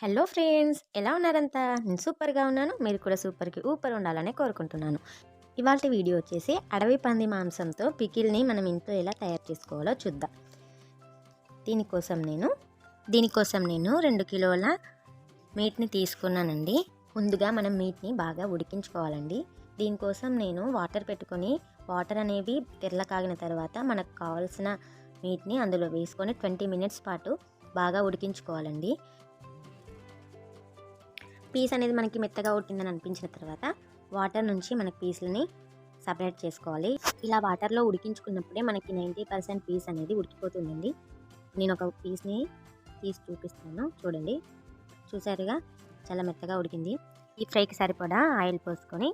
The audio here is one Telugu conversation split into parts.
హలో ఫ్రెండ్స్, ఎలా ఉన్నారంతా? నేను సూపర్గా ఉన్నాను. మీరు కూడా సూపర్కి ఊపర్ ఉండాలని కోరుకుంటున్నాను. ఇవాళ వీడియో వచ్చేసి అడవి పంది మాంసంతో పికిల్ని మనం ఇంట్లో ఎలా తయారు చేసుకోవాలో చూద్దాం. దీనికోసం నేను 2 కిలోల మీట్ని తీసుకున్నానండి. ముందుగా మనం మీట్ని బాగా ఉడికించుకోవాలండి. దీనికోసం నేను వాటర్ పెట్టుకొని వాటర్ అనేవి తెరల కాగిన తర్వాత మనకు కావాల్సిన మీట్ని అందులో వేసుకొని 20 మినిట్స్ పాటు బాగా ఉడికించుకోవాలండి. పీస్ అనేది మనకి మెత్తగా ఉట్టిందని అనిపించిన తర్వాత వాటర్ నుంచి మనకి పీస్లని సపరేట్ చేసుకోవాలి. ఇలా వాటర్లో ఉడికించుకున్నప్పుడే మనకి 90% పీస్ అనేది ఉడికిపోతుందండి. నేను ఒక పీస్ని తీసి చూపిస్తాను, చూడండి. చూసారుగా, చాలా మెత్తగా ఉడికింది. ఈ ఫ్రైకి సరిపడా ఆయిల్ పోసుకొని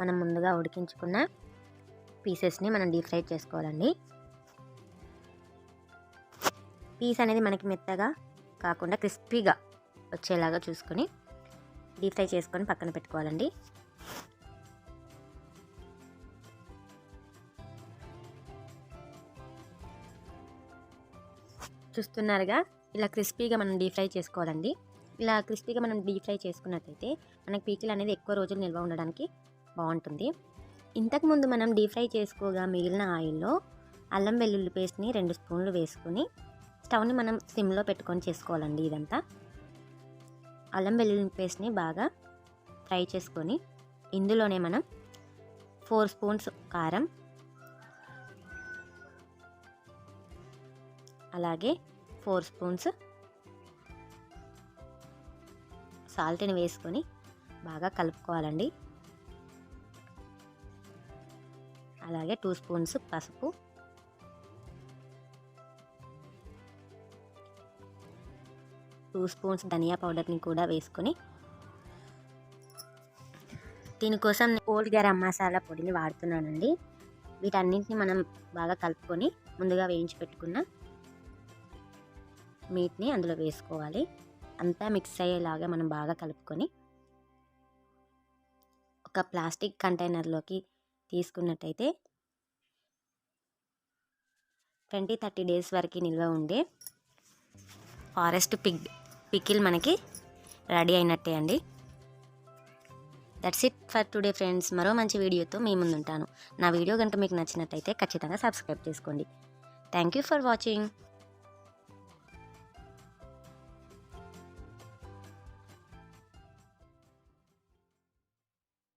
మనం ముందుగా ఉడికించుకున్న పీసెస్ని మనం డీప్ ఫ్రై చేసుకోవాలండి. పీస్ అనేది మనకి మెత్తగా కాకుండా క్రిస్పీగా వచ్చేలాగా చూసుకొని డీప్ ఫ్రై చేసుకొని పక్కన పెట్టుకోవాలండి. చూస్తున్నారుగా, ఇలా క్రిస్పీగా మనం డీప్ ఫ్రై చేసుకోవాలండి. ఇలా క్రిస్పీగా మనం డీప్ ఫ్రై చేసుకున్నట్టయితే మనకి పీకిల్ అనేది ఎక్కువ రోజులు నిల్వ ఉండడానికి బాగుంటుంది. ఇంతకుముందు మనం డీప్ ఫ్రై చేసుకోగా మిగిలిన ఆయిల్లో అల్లం వెల్లుల్లి పేస్ట్ని 2 స్పూన్లు వేసుకొని స్టవ్ని మనం సిమ్లో పెట్టుకొని చేసుకోవాలండి. ఇదంతా అల్లం వెల్లుల్లి పేస్ట్ని బాగా ఫ్రై చేసుకొని ఇందులోనే మనం 4 స్పూన్స్ కారం, అలాగే 4 స్పూన్స్ సాల్ట్ని వేసుకొని బాగా కలుపుకోవాలండి. అలాగే 2 స్పూన్స్ పసుపు, 2 స్పూన్స్ ధనియా పౌడర్ని కూడా వేసుకొని దీనికోసం ఓల్డ్ గరం మసాలా పొడిని వాడుతున్నానండి. వీటన్నింటిని మనం బాగా కలుపుకొని ముందుగా వేయించి పెట్టుకున్న మీట్ని అందులో వేసుకోవాలి. అంతా మిక్స్ అయ్యేలాగా మనం బాగా కలుపుకొని ఒక ప్లాస్టిక్ కంటైనర్లోకి తీసుకున్నట్టయితే 20-30 డేస్ వరకు నిల్వ ఉండే ఫారెస్ట్ పికిల్ మనకి రెడీ అయినట్టే అండి. That's it for today friends. మరో మంచి వీడియోతో మీ ముందుంటాను. నా వీడియో కనుక మీకు నచ్చినట్టయితే ఖచ్చితంగా సబ్స్క్రైబ్ చేసుకోండి. Thank you for watching.